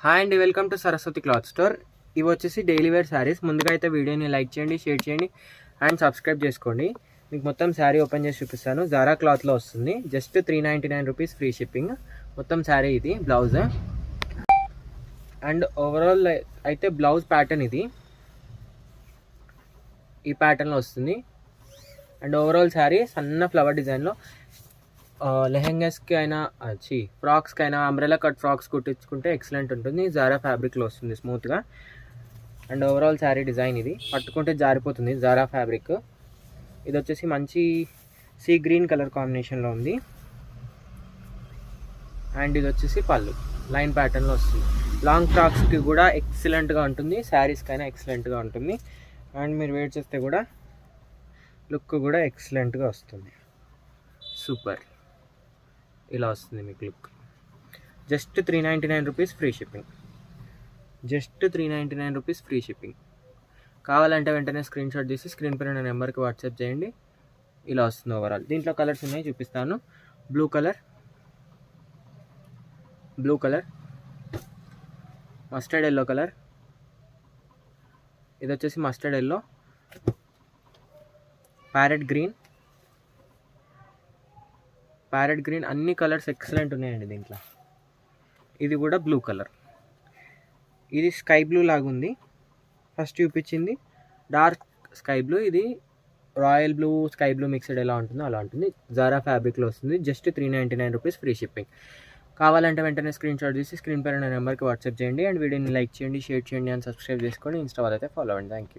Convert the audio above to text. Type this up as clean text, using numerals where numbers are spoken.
Hi అండి, welcome to Saraswati cloth store. ఇవి వచ్చేసి డైలీ వేర్ శారీస్. ముందుగా అయితే వీడియోని లైక్ చేయండి, షేర్ చేయండి అండ్ సబ్స్క్రైబ్ చేసుకోండి. మీకు మొత్తం శారీ ఓపెన్ చేసి చూపిస్తాను. జారా క్లాత్లో వస్తుంది. Just 399 rupees free shipping. మొత్తం శారీ ఇది బ్లౌజ్ అండ్ ఓవరాల్ అయితే బ్లౌజ్ ప్యాటర్న్ ఇది ఈ ప్యాటర్న్లో వస్తుంది. అండ్ ఓవరాల్ శారీ సన్న ఫ్లవర్ డిజైన్లో లెహెంగాస్కి అయినా ఫ్రాక్స్కి అయినా అంబ్రెలా కట్ ఫ్రాక్స్ కుట్టించుకుంటే ఎక్సలెంట్ ఉంటుంది. జారా ఫ్యాబ్రిక్లో వస్తుంది స్మూత్గా. అండ్ ఓవరాల్ శారీ డిజైన్ ఇది. పట్టుకుంటే జారిపోతుంది జారా ఫ్యాబ్రిక్. ఇది వచ్చేసి మంచి సీ గ్రీన్ కలర్ కాంబినేషన్లో ఉంది. అండ్ ఇది వచ్చేసి పళ్ళు లైన్ ప్యాటర్న్లో వస్తుంది. లాంగ్ ఫ్రాక్స్కి కూడా ఎక్సలెంట్గా ఉంటుంది, శారీస్కి అయినా ఎక్సలెంట్గా ఉంటుంది. అండ్ మీరు వేర్ చేస్తే కూడా లుక్ కూడా ఎక్సలెంట్గా వస్తుంది. సూపర్, ఇలా వస్తుంది మీకు look. Just 399 rupees free shipping. Just 399 rupees free shipping. కావాలంటే వెంటనే స్క్రీన్ షాట్ తీసి స్క్రీన్ పైన నా నెంబర్కి వాట్సాప్ చేయండి. ఇలా వస్తుంది ఓవరాల్. దీంట్లో కలర్స్ ఉన్నాయి, చూపిస్తాను. Blue colour, mustard yellow colour, ఇది వచ్చేసి మస్టర్డ్ ఎల్లో, ప్యారెట్ గ్రీన్ అన్ని కలర్స్ ఎక్సలెంట్ ఉన్నాయండి దీంట్లో. ఇది కూడా బ్లూ కలర్, ఇది స్కై బ్లూ లాగా ఉంది. ఫస్ట్ చూపించింది డార్క్ స్కై బ్లూ, ఇది royal blue sky blue mixed ఎలా ఉంటుందో అలా ఉంటుంది. జారా ఫ్యాబ్రిక్లో వస్తుంది. Just 399 rupees free shipping. కావాలంటే వెంటనే స్క్రీన్ షాట్ తీసి స్క్రీన్ పైన నెంబర్కి వాట్సాప్ చేయండి. అండ్ వీడియోని లైక్ చేయండి, షేర్ చేయండి అండ్ సబ్స్క్రైబ్ చేసుకోండి. ఇన్స్టా వాళ్ళైతే ఫాలో అవ్వండి. Thank you.